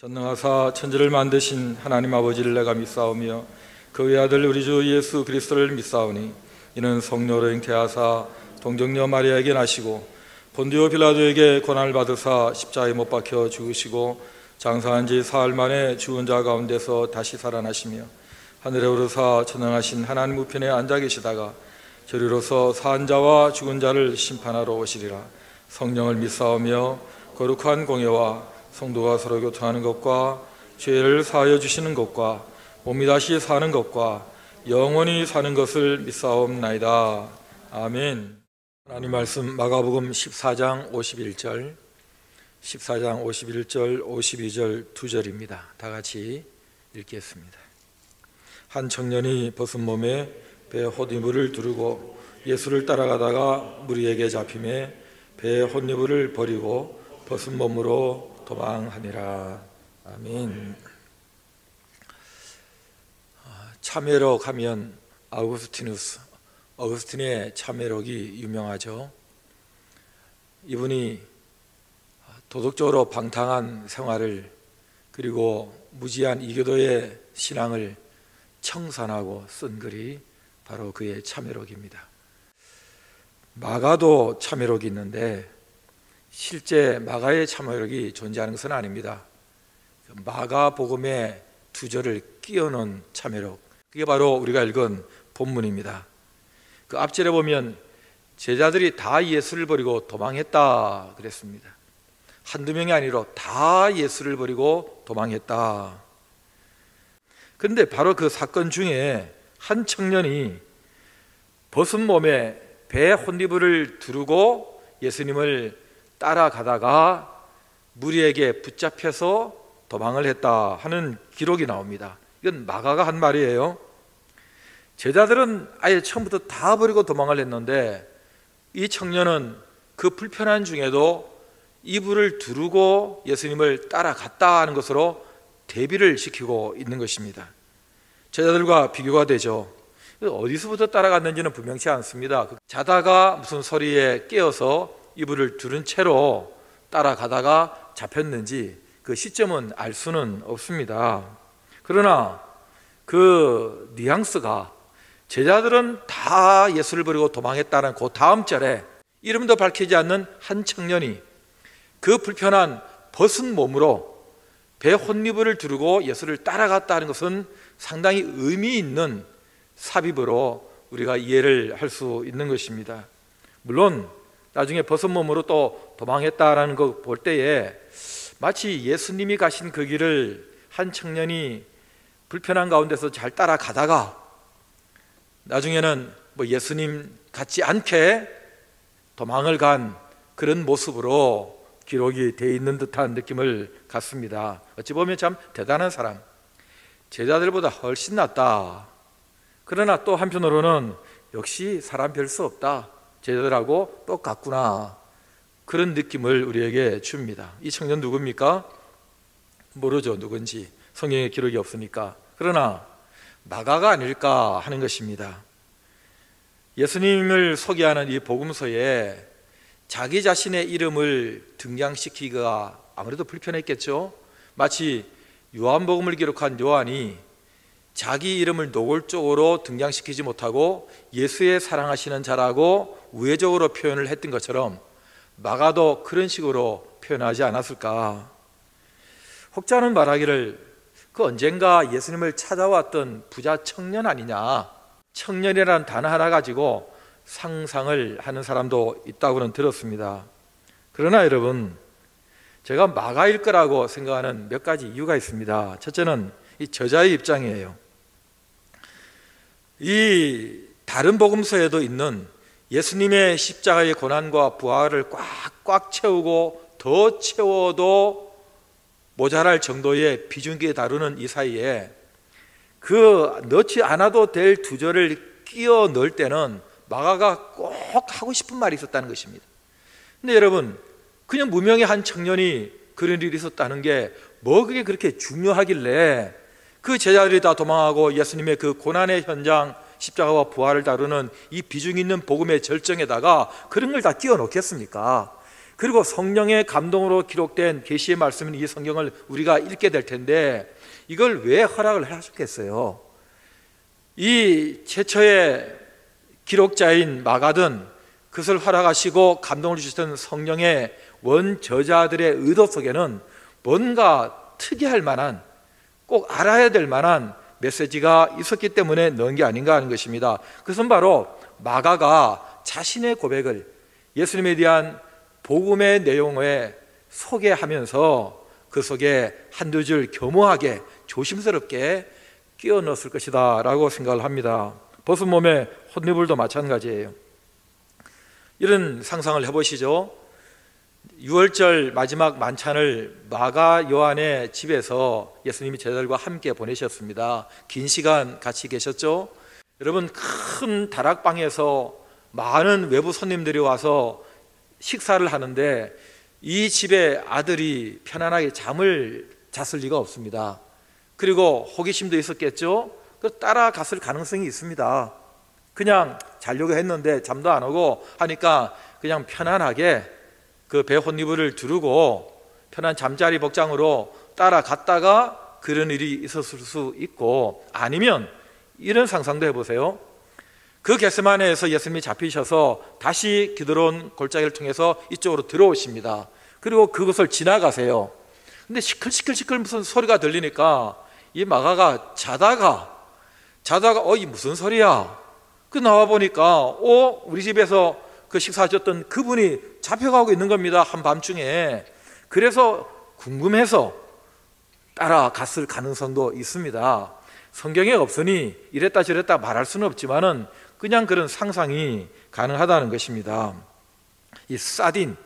전능하사 천지를 만드신 하나님 아버지를 내가 믿사오며 그 외아들 우리 주 예수 그리스도를 믿사오니 이는 성령으로 잉태하사 동정녀 마리아에게 나시고 본디오 빌라도에게 고난을 받으사 십자가에 못 박혀 죽으시고 장사한 지 사흘 만에 죽은 자 가운데서 다시 살아나시며 하늘에 오르사 전능하신 하나님 우편에 앉아 계시다가 저리로서 산 자와 죽은 자를 심판하러 오시리라. 성령을 믿사오며 거룩한 공예와 성도가 서로 교통하는 것과 죄를 사하여 주시는 것과 몸이 다시 사는 것과 영원히 사는 것을 믿사옵나이다. 아멘. 하나님 말씀 마가복음 14장 51절 52절 두 절입니다. 다 같이 읽겠습니다. 한 청년이 벗은 몸에 배 헛이불을 두르고 예수를 따라가다가 무리에게 잡히매 배의 헛이불을 버리고 벗은 몸으로 도망하니라. 아멘. 참회록 하면 어거스틴의 참회록이 유명하죠. 이분이 도덕적으로 방탕한 생활을 그리고 무지한 이교도의 신앙을 청산하고 쓴 글이 바로 그의 참회록입니다. 마가도 참회록이 있는데 실제 마가의 참회록이 존재하는 것은 아닙니다. 마가복음의 두 절을 끼워놓은 참회록, 그게 바로 우리가 읽은 본문입니다. 그 앞절에 보면 제자들이 다 예수를 버리고 도망했다 그랬습니다. 한두 명이 아니라 다 예수를 버리고 도망했다. 그런데 바로 그 사건 중에 한 청년이 벗은 몸에 배 헛이불을 두르고 예수님을 따라가다가 무리에게 붙잡혀서 도망을 했다 하는 기록이 나옵니다. 이건 마가가 한 말이에요. 제자들은 아예 처음부터 다 버리고 도망을 했는데 이 청년은 그 불편한 중에도 이불을 두르고 예수님을 따라갔다 하는 것으로 대비를 시키고 있는 것입니다. 제자들과 비교가 되죠. 어디서부터 따라갔는지는 분명치 않습니다. 자다가 무슨 소리에 깨어서 이불을 두른 채로 따라가다가 잡혔는지 그 시점은 알 수는 없습니다. 그러나 그 뉘앙스가 제자들은 다 예수를 버리고 도망했다는 그 다음 절에 이름도 밝히지 않는 한 청년이 그 불편한 벗은 몸으로 배 헛이불을 두르고 예수를 따라갔다는 것은 상당히 의미 있는 삽입으로 우리가 이해를 할 수 있는 것입니다. 물론 나중에 벗은 몸으로 또 도망했다라는 거 볼 때에 마치 예수님이 가신 그 길을 한 청년이 불편한 가운데서 잘 따라가다가 나중에는 예수님 같지 않게 도망을 간 그런 모습으로 기록이 되어 있는 듯한 느낌을 갖습니다. 어찌 보면 참 대단한 사람, 제자들보다 훨씬 낫다. 그러나 또 한편으로는 역시 사람 별 수 없다, 제자들하고 똑같구나, 그런 느낌을 우리에게 줍니다. 이 청년 누굽니까? 모르죠, 누군지. 성경에 기록이 없으니까. 그러나 마가가 아닐까 하는 것입니다. 예수님을 소개하는 이 복음서에 자기 자신의 이름을 등장시키기가 아무래도 불편했겠죠. 마치 요한복음을 기록한 요한이 자기 이름을 노골적으로 등장시키지 못하고 예수의 사랑하시는 자라고 우회적으로 표현을 했던 것처럼 마가도 그런 식으로 표현하지 않았을까. 혹자는 말하기를 그 언젠가 예수님을 찾아왔던 부자 청년 아니냐, 청년이라는 단어 하나 가지고 상상을 하는 사람도 있다고는 들었습니다. 그러나 여러분, 제가 마가일 거라고 생각하는 몇 가지 이유가 있습니다. 첫째는 이 저자의 입장이에요. 이 다른 복음서에도 있는 예수님의 십자가의 고난과 부활을 꽉꽉 채우고 더 채워도 모자랄 정도의 비중있게 다루는 이 사이에 그 넣지 않아도 될 두 절을 끼워 넣을 때는 마가가 꼭 하고 싶은 말이 있었다는 것입니다. 근데 여러분, 그냥 무명의 한 청년이 그런 일이 있었다는 게 뭐 그게 그렇게 중요하길래 그 제자들이 다 도망하고 예수님의 그 고난의 현장, 십자가와 부활을 다루는 이 비중 있는 복음의 절정에다가 그런 걸 다 끼워 넣겠습니까? 그리고 성령의 감동으로 기록된 계시의 말씀인 이 성경을 우리가 읽게 될 텐데 이걸 왜 허락을 하셨겠어요? 이 최초의 기록자인 마가든 그것을 허락하시고 감동을 주셨던 성령의 원저자들의 의도 속에는 뭔가 특이할 만한, 꼭 알아야 될 만한 메시지가 있었기 때문에 넣은 게 아닌가 하는 것입니다. 그것은 바로 마가가 자신의 고백을 예수님에 대한 복음의 내용에 소개하면서 그 속에 한두 줄 교묘하게 조심스럽게 끼워 넣었을 것이다 라고 생각을 합니다. 벗은 몸에 혼이불도 마찬가지예요. 이런 상상을 해보시죠. 6월절 마지막 만찬을 마가 요한의 집에서 예수님이 제자들과 함께 보내셨습니다. 긴 시간 같이 계셨죠. 여러분, 큰 다락방에서 많은 외부 손님들이 와서 식사를 하는데 이 집의 아들이 편안하게 잠을 잤을 리가 없습니다. 그리고 호기심도 있었겠죠. 따라갔을 가능성이 있습니다. 그냥 자려고 했는데 잠도 안 오고 하니까 그냥 편안하게 그 배 혼이불을 두르고 편한 잠자리 복장으로 따라갔다가 그런 일이 있었을 수 있고, 아니면 이런 상상도 해보세요. 그 겟세마네에서 예수님이 잡히셔서 다시 기드론 골짜기를 통해서 이쪽으로 들어오십니다. 그리고 그것을 지나가세요. 근데 시끌시끌 무슨 소리가 들리니까 이 마가가 자다가 이 무슨 소리야? 그 나와 보니까 우리 집에서 그 식사하셨던 그분이 잡혀가고 있는 겁니다. 한밤중에. 그래서 궁금해서 따라갔을 가능성도 있습니다. 성경에 없으니 이랬다 저랬다 말할 수는 없지만은 그냥 그런 상상이 가능하다는 것입니다. 이 사딘,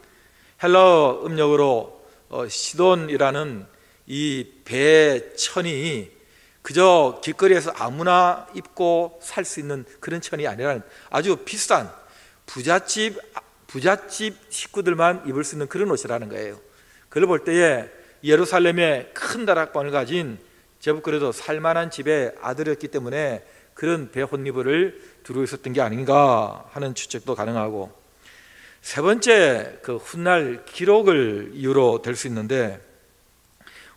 헬라어 음력으로 시돈이라는 이 배천이 그저 길거리에서 아무나 입고 살 수 있는 그런 천이 아니라 아주 비싼 부잣집 식구들만 입을 수 있는 그런 옷이라는 거예요. 그걸 볼 때에 예루살렘에 큰 다락방을 가진 제법 그래도 살만한 집의 아들이었기 때문에 그런 배 혼이불을 두르고 있었던 게 아닌가 하는 추측도 가능하고, 세 번째 그 훗날 기록을 이유로 될 수 있는데,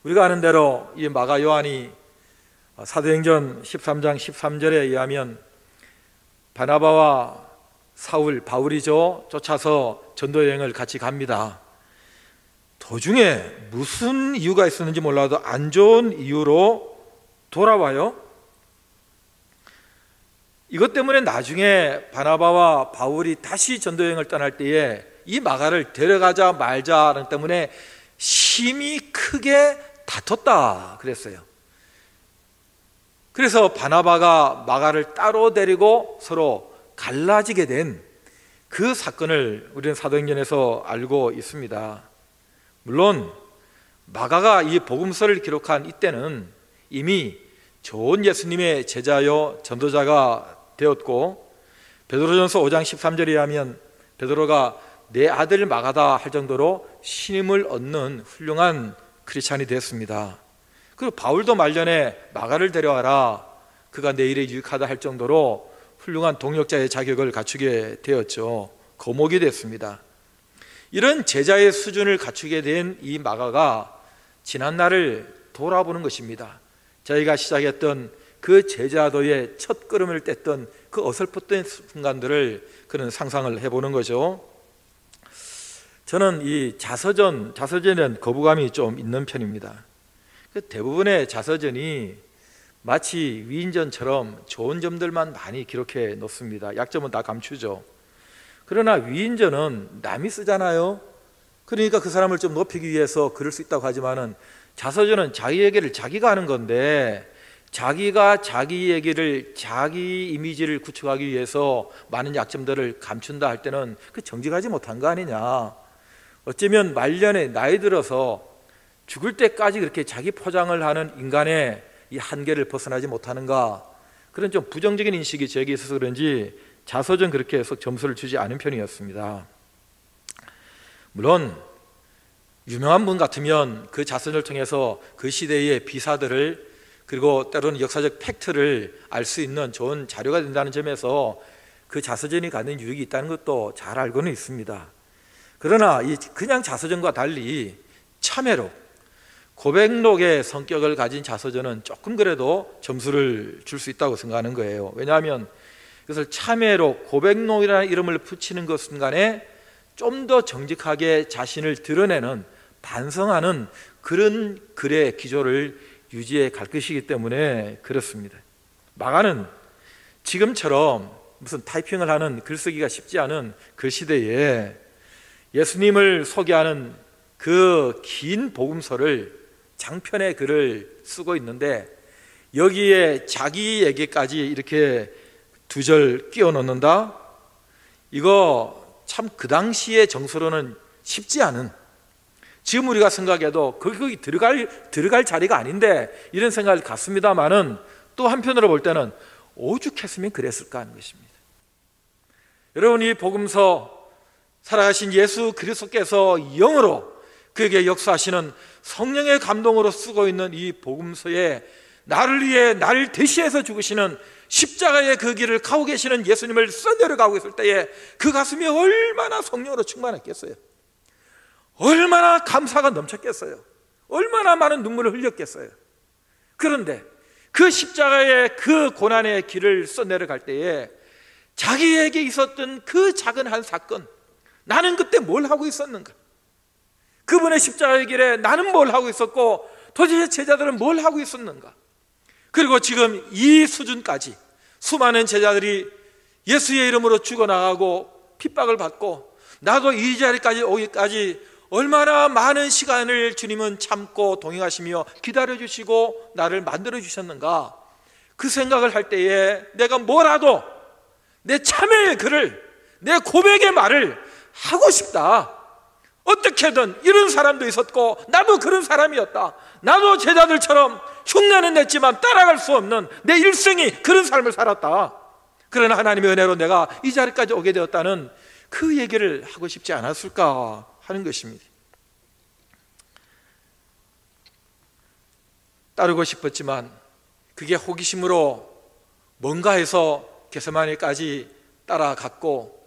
우리가 아는 대로 이 마가 요한이 사도행전 13장 13절에 의하면 바나바와 바울이죠, 쫓아서 전도여행을 같이 갑니다. 도중에 무슨 이유가 있었는지 몰라도 안 좋은 이유로 돌아와요. 이것 때문에 나중에 바나바와 바울이 다시 전도여행을 떠날 때에 이 마가를 데려가자 말자 때문에 심히 크게 다퉜다 그랬어요. 그래서 바나바가 마가를 따로 데리고 서로 갈라지게 된 그 사건을 우리는 사도행전에서 알고 있습니다. 물론 마가가 이 복음서를 기록한 이때는 이미 좋은 예수님의 제자요 전도자가 되었고, 베드로전서 5장 13절에 하면 베드로가 내 아들 마가다 할 정도로 신임을 얻는 훌륭한 크리스찬이 되었습니다. 그리고 바울도 말년에 마가를 데려와라, 그가 내 일에 유익하다 할 정도로 훌륭한 동역자의 자격을 갖추게 되었죠. 거목이 됐습니다. 이런 제자의 수준을 갖추게 된 이 마가가 지난날을 돌아보는 것입니다. 저희가 시작했던 그 제자도의 첫 걸음을 뗐던 그 어설펐던 순간들을 그런 상상을 해보는 거죠. 저는 이 자서전에는 거부감이 좀 있는 편입니다. 대부분의 자서전이 마치 위인전처럼 좋은 점들만 많이 기록해 놓습니다. 약점은 다 감추죠. 그러나 위인전은 남이 쓰잖아요. 그러니까 그 사람을 좀 높이기 위해서 그럴 수 있다고 하지만은 자서전은 자기 얘기를 자기가 하는 건데, 자기가 자기 얘기를, 자기 이미지를 구축하기 위해서 많은 약점들을 감춘다 할 때는 그 정직하지 못한 거 아니냐. 어쩌면 말년에 나이 들어서 죽을 때까지 그렇게 자기 포장을 하는 인간의 이 한계를 벗어나지 못하는가, 그런 좀 부정적인 인식이 저에게 있어서 그런지 자서전 그렇게 해서 점수를 주지 않은 편이었습니다. 물론 유명한 분 같으면 그 자서전을 통해서 그 시대의 비사들을, 그리고 때로는 역사적 팩트를 알 수 있는 좋은 자료가 된다는 점에서 그 자서전이 갖는 유익이 있다는 것도 잘 알고는 있습니다. 그러나 이 그냥 자서전과 달리 참회록, 고백록의 성격을 가진 자서전은 조금 그래도 점수를 줄 수 있다고 생각하는 거예요. 왜냐하면 그것을 참회록, 고백록이라는 이름을 붙이는 것 순간에 좀 더 정직하게 자신을 드러내는, 반성하는 그런 글의 기조를 유지해 갈 것이기 때문에 그렇습니다. 마가는 지금처럼 무슨 타이핑을 하는, 글쓰기가 쉽지 않은 그 시대에 예수님을 소개하는 그 긴 복음서를, 장편의 글을 쓰고 있는데 여기에 자기 얘기까지 이렇게 두 절 끼워 넣는다? 이거 참 그 당시의 정서로는 쉽지 않은, 지금 우리가 생각해도 거기 들어갈 자리가 아닌데 이런 생각을 갖습니다만은, 또 한편으로 볼 때는 오죽했으면 그랬을까 하는 것입니다. 여러분, 이 복음서 살아가신 예수 그리스도께서 영으로 그에게 역사하시는 성령의 감동으로 쓰고 있는 이 복음서에 나를 위해 나를 대신해서 죽으시는 십자가의 그 길을 가고 계시는 예수님을 써내려가고 있을 때에 그 가슴이 얼마나 성령으로 충만했겠어요. 얼마나 감사가 넘쳤겠어요. 얼마나 많은 눈물을 흘렸겠어요. 그런데 그 십자가의 그 고난의 길을 써내려갈 때에 자기에게 있었던 그 작은 한 사건, 나는 그때 뭘 하고 있었는가? 그분의 십자가의 길에 나는 뭘 하고 있었고 도대체 제자들은 뭘 하고 있었는가? 그리고 지금 이 수준까지 수많은 제자들이 예수의 이름으로 죽어나가고 핍박을 받고, 나도 이 자리까지 오기까지 얼마나 많은 시간을 주님은 참고 동행하시며 기다려주시고 나를 만들어주셨는가? 그 생각을 할 때에 내가 뭐라도 내 참회의 글을, 내 고백의 말을 하고 싶다. 어떻게든 이런 사람도 있었고 나도 그런 사람이었다. 나도 제자들처럼 흉내는 냈지만 따라갈 수 없는 내 일생이 그런 삶을 살았다. 그러나 하나님의 은혜로 내가 이 자리까지 오게 되었다는 그 얘기를 하고 싶지 않았을까 하는 것입니다. 따르고 싶었지만 그게 호기심으로 뭔가 해서 겟세마네까지 따라갔고,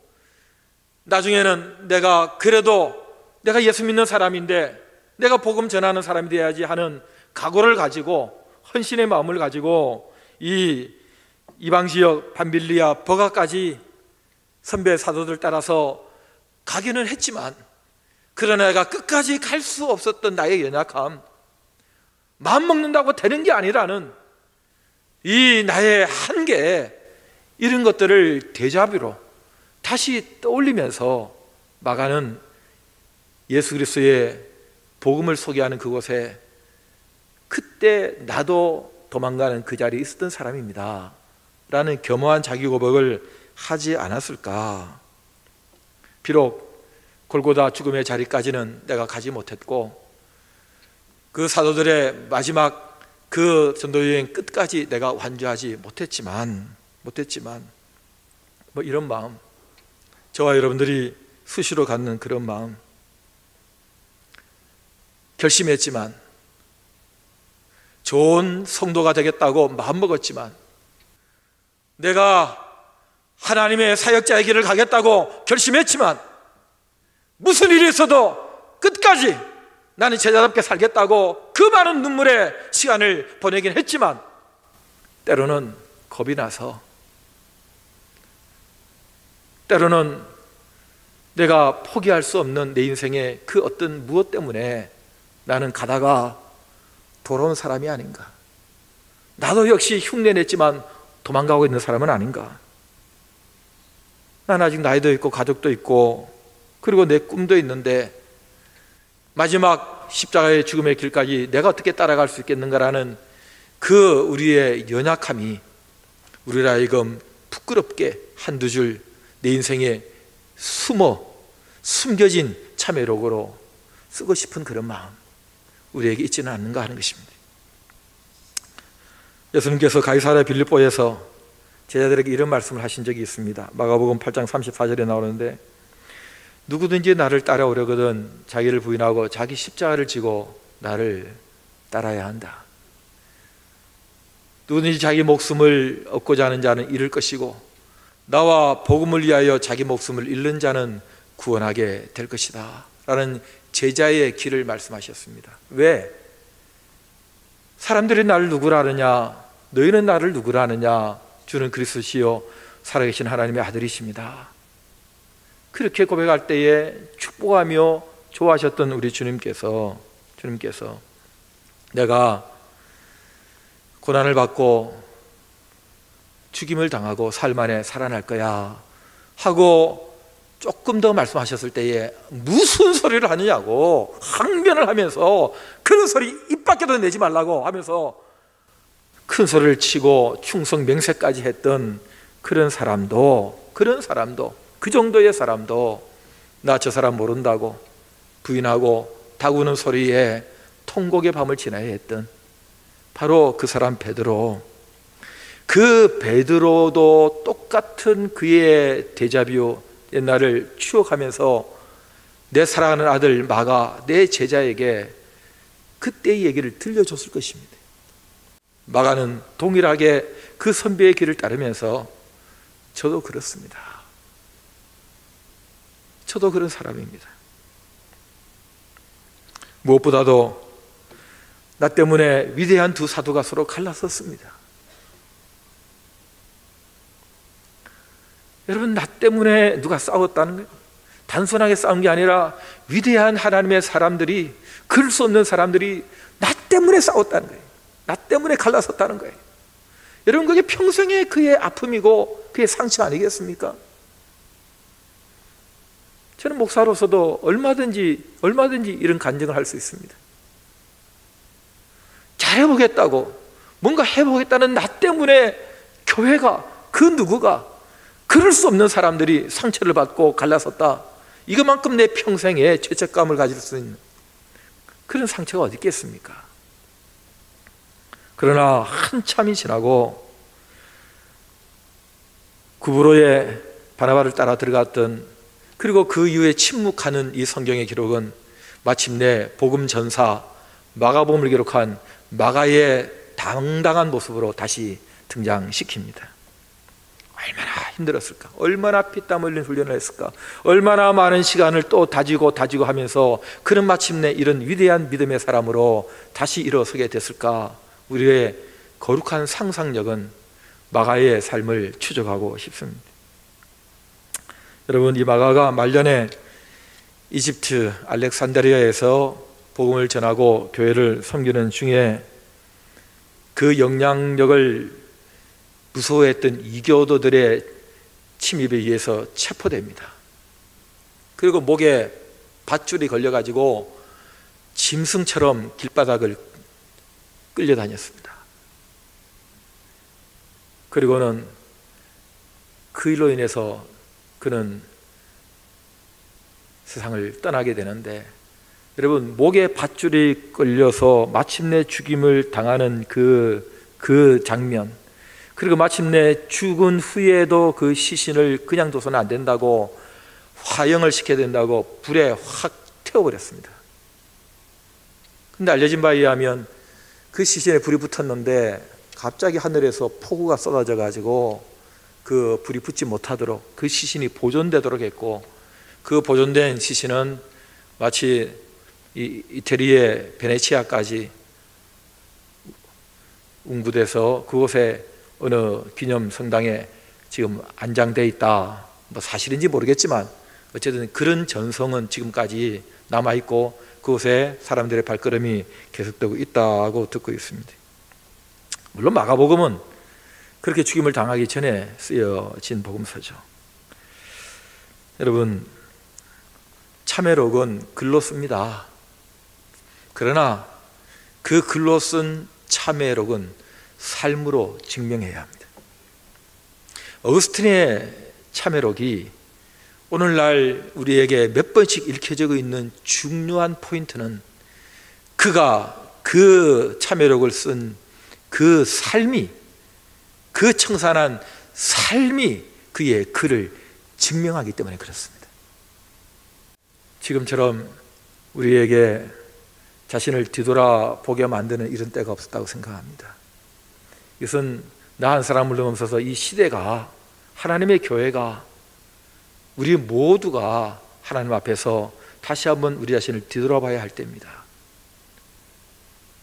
나중에는 내가 그래도 내가 예수 믿는 사람인데 내가 복음 전하는 사람이 돼야지 하는 각오를 가지고, 헌신의 마음을 가지고 이 이방지역 밤빌리아 버가까지 선배 사도들 따라서 가기는 했지만, 그러나 내가 끝까지 갈 수 없었던 나의 연약함, 마음 먹는다고 되는 게 아니라는 이 나의 한계, 이런 것들을 데자뷰로 다시 떠올리면서 마가는 예수 그리스도의 복음을 소개하는 그곳에 그때 나도 도망가는 그 자리에 있었던 사람입니다 라는 겸허한 자기 고백을 하지 않았을까? 비록 골고다 죽음의 자리까지는 내가 가지 못했고, 그 사도들의 마지막 그 전도여행 끝까지 내가 완주하지 못했지만 뭐 이런 마음, 저와 여러분들이 수시로 갖는 그런 마음, 결심했지만, 좋은 성도가 되겠다고 마음먹었지만, 내가 하나님의 사역자의 길을 가겠다고 결심했지만, 무슨 일이 있어도 끝까지 나는 제자답게 살겠다고 그 많은 눈물의 시간을 보내긴 했지만, 때로는 겁이 나서, 때로는 내가 포기할 수 없는 내 인생의 그 어떤 무엇 때문에 나는 가다가 돌아온 사람이 아닌가? 나도 역시 흉내냈지만 도망가고 있는 사람은 아닌가? 난 아직 나이도 있고 가족도 있고 그리고 내 꿈도 있는데 마지막 십자가의 죽음의 길까지 내가 어떻게 따라갈 수 있겠는가라는 그 우리의 연약함이 우리를 하여금 부끄럽게 한두 줄 내 인생에 숨겨진 참회록으로 쓰고 싶은 그런 마음, 우리에게 있지는 않는가 하는 것입니다. 예수님께서 가이사랴 빌립보에서 제자들에게 이런 말씀을 하신 적이 있습니다. 마가복음 8장 34절에 나오는데, 누구든지 나를 따라오려거든 자기를 부인하고 자기 십자가를 지고 나를 따라야 한다. 누구든지 자기 목숨을 얻고자 하는 자는 잃을 것이고, 나와 복음을 위하여 자기 목숨을 잃는 자는 구원하게 될 것이다 라는 제자의 길을 말씀하셨습니다. 왜? 사람들이 나를 누구라 하느냐? 너희는 나를 누구라 하느냐? 주는 그리스도시요 살아계신 하나님의 아들이십니다. 그렇게 고백할 때에 축복하며 좋아하셨던 우리 주님께서 내가 고난을 받고 죽임을 당하고 사흘 만에 살아날 거야 하고 조금 더 말씀하셨을 때에 무슨 소리를 하느냐고 항변을 하면서 그런 소리 입 밖에도 내지 말라고 하면서 큰 소리를 치고 충성 맹세까지 했던 그런 사람도 그 정도의 사람도 나 저 사람 모른다고 부인하고 다구는 소리에 통곡의 밤을 지나야 했던 바로 그 사람 베드로. 그 베드로도 똑같은 그의 데자뷰 옛날을 추억하면서 내 사랑하는 아들 마가 내 제자에게 그때의 얘기를 들려줬을 것입니다. 마가는 동일하게 그 선배의 길을 따르면서 저도 그렇습니다. 저도 그런 사람입니다. 무엇보다도 나 때문에 위대한 두 사도가 서로 갈라섰습니다. 여러분, 나 때문에 누가 싸웠다는 거예요? 단순하게 싸운 게 아니라 위대한 하나님의 사람들이, 그럴 수 없는 사람들이 나 때문에 싸웠다는 거예요. 나 때문에 갈라섰다는 거예요. 여러분, 그게 평생의 그의 아픔이고 그의 상처 아니겠습니까? 저는 목사로서도 얼마든지 이런 간증을 할 수 있습니다. 잘해보겠다고 뭔가 해보겠다는 나 때문에 교회가, 그 누구가, 그럴 수 없는 사람들이 상처를 받고 갈라섰다. 이것만큼 내 평생에 죄책감을 가질 수 있는 그런 상처가 어디 있겠습니까? 그러나 한참이 지나고 구브로에 바나바를 따라 들어갔던, 그리고 그 이후에 침묵하는 이 성경의 기록은 마침내 복음 전사 마가복음을 기록한 마가의 당당한 모습으로 다시 등장시킵니다. 얼마나 힘들었을까? 얼마나 피땀 흘린 훈련을 했을까? 얼마나 많은 시간을 또 다지고 하면서 그는 마침내 이런 위대한 믿음의 사람으로 다시 일어서게 됐을까? 우리의 거룩한 상상력은 마가의 삶을 추적하고 싶습니다. 여러분, 이 마가가 말년에 이집트 알렉산드리아에서 복음을 전하고 교회를 섬기는 중에 그 영향력을 무서워했던 이교도들의 침입에 의해서 체포됩니다. 그리고 목에 밧줄이 걸려가지고 짐승처럼 길바닥을 끌려다녔습니다. 그리고는 그 일로 인해서 그는 세상을 떠나게 되는데, 여러분, 목에 밧줄이 끌려서 마침내 죽임을 당하는 그 장면, 그리고 마침내 죽은 후에도 그 시신을 그냥 둬서는 안 된다고 화형을 시켜야 된다고 불에 확 태워버렸습니다. 근데 알려진 바에 의하면 그 시신에 불이 붙었는데 갑자기 하늘에서 폭우가 쏟아져 가지고 그 불이 붙지 못하도록 그 시신이 보존되도록 했고, 그 보존된 시신은 마치 이태리의 베네치아까지 운구돼서 그곳에 어느 기념 성당에 지금 안장되어 있다. 뭐 사실인지 모르겠지만 어쨌든 그런 전성은 지금까지 남아있고 그곳에 사람들의 발걸음이 계속되고 있다고 듣고 있습니다. 물론 마가복음은 그렇게 죽임을 당하기 전에 쓰여진 복음서죠. 여러분, 참회록은 글로 씁니다. 그러나 그 글로 쓴 참회록은 삶으로 증명해야 합니다. 어거스틴의 참회록이 오늘날 우리에게 몇 번씩 읽혀지고 있는 중요한 포인트는 그가 그 참회록을 쓴 그 삶이, 그 청산한 삶이 그의 글을 증명하기 때문에 그렇습니다. 지금처럼 우리에게 자신을 뒤돌아보게 만드는 이런 때가 없었다고 생각합니다. 이것은 나 한 사람을 넘어서서 이 시대가, 하나님의 교회가, 우리 모두가 하나님 앞에서 다시 한번 우리 자신을 뒤돌아봐야 할 때입니다.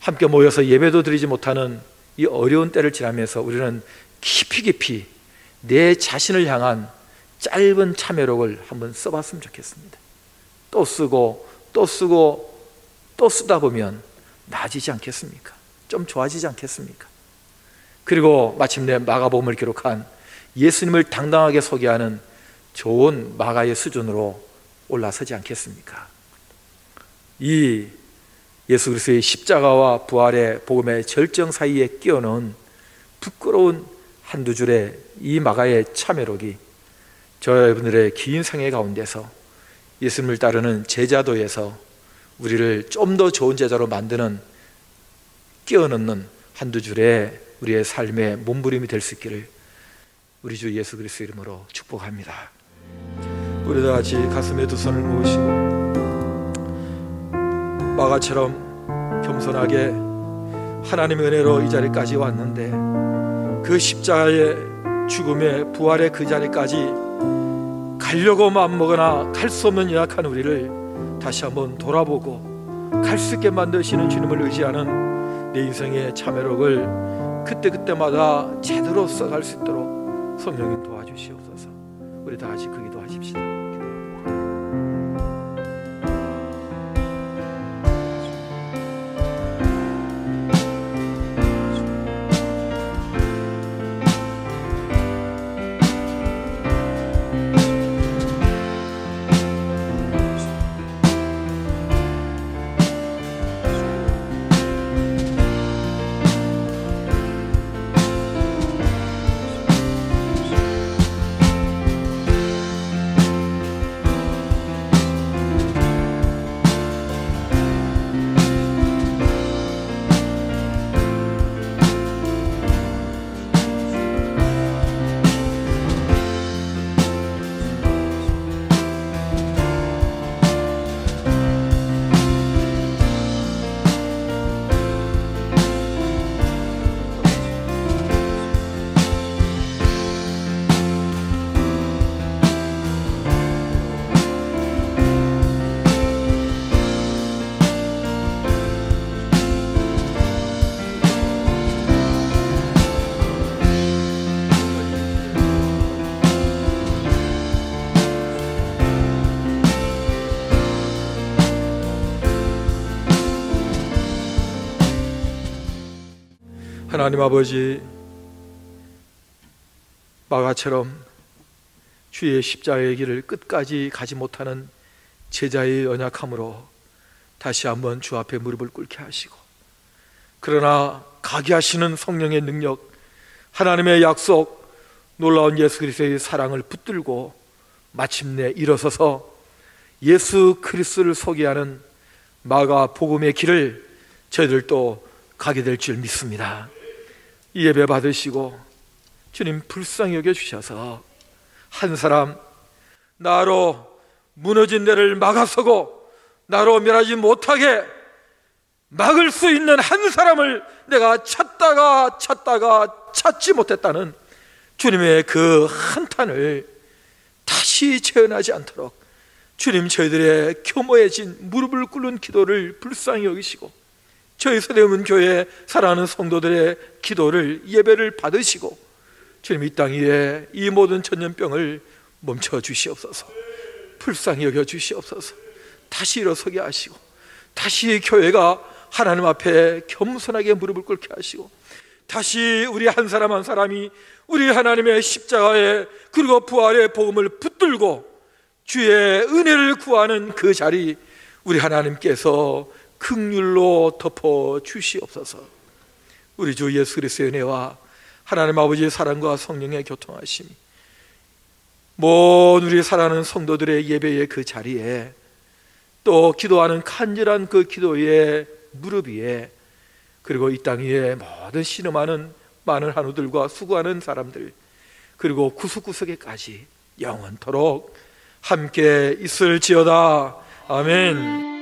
함께 모여서 예배도 드리지 못하는 이 어려운 때를 지나면서 우리는 깊이 내 자신을 향한 짧은 참회록을 한번 써봤으면 좋겠습니다. 또 쓰고 또 쓰고 또 쓰다 보면 나아지지 않겠습니까? 좀 좋아지지 않겠습니까? 그리고 마침내 마가복음을 기록한 예수님을 당당하게 소개하는 좋은 마가의 수준으로 올라서지 않겠습니까? 이 예수 그리스도의 십자가와 부활의 복음의 절정 사이에 끼어넣은 부끄러운 한두 줄의 이 마가의 참회록이 저와 여러분들의 긴 생애 가운데서 예수님을 따르는 제자도에서 우리를 좀 더 좋은 제자로 만드는 끼어넣는 한두 줄의 우리의 삶의 몸부림이 될 수 있기를 우리 주 예수 그리스도 이름으로 축복합니다. 우리 다 같이 가슴에 두 손을 모으시고 마가처럼 겸손하게 하나님의 은혜로 이 자리까지 왔는데 그 십자가의 죽음의 부활의 그 자리까지 가려고 마음먹으나 갈 수 없는 연약한 우리를 다시 한번 돌아보고 갈 수 있게 만드시는 주님을 의지하는 내 인생의 참회록을 그때그때마다 제대로 써갈 수 있도록 성령님 도와주시옵소서. 우리 다 같이 그 기도하십시다. 하나님 아버지, 마가처럼 주의 십자가의 길을 끝까지 가지 못하는 제자의 연약함으로 다시 한번 주 앞에 무릎을 꿇게 하시고, 그러나 가게 하시는 성령의 능력, 하나님의 약속, 놀라운 예수 그리스도의 사랑을 붙들고 마침내 일어서서 예수 그리스도를 소개하는 마가 복음의 길을 저희들도 가게 될 줄 믿습니다. 이 예배 받으시고 주님 불쌍히 여겨주셔서 한 사람, 나로 무너진 데를 막아서고 나로 멸하지 못하게 막을 수 있는 한 사람을 내가 찾다가 찾지 못했다는 주님의 그 한탄을 다시 재현하지 않도록 주님 저희들의 교모해진 무릎을 꿇는 기도를 불쌍히 여기시고 저희 서대문 교회 사랑하는 성도들의 기도를, 예배를 받으시고 주님 이 땅 위에 이 모든 전염병을 멈춰 주시옵소서. 불쌍히 여겨 주시옵소서. 다시 일어서게 하시고 다시 교회가 하나님 앞에 겸손하게 무릎을 꿇게 하시고 다시 우리 한 사람 한 사람이 우리 하나님의 십자가에 그리고 부활의 복음을 붙들고 주의 은혜를 구하는 그 자리 우리 하나님께서 긍휼로 덮어 주시옵소서. 우리 주 예수 그리스도의 은혜와 하나님 아버지의 사랑과 성령의 교통하심이 모든 우리 사랑하는 성도들의 예배의 그 자리에 또 기도하는 간절한 그 기도의 무릎 위에 그리고 이 땅 위에 모든 신음하는 많은 한우들과 수고하는 사람들 그리고 구석구석에까지 영원토록 함께 있을지어다. 아멘.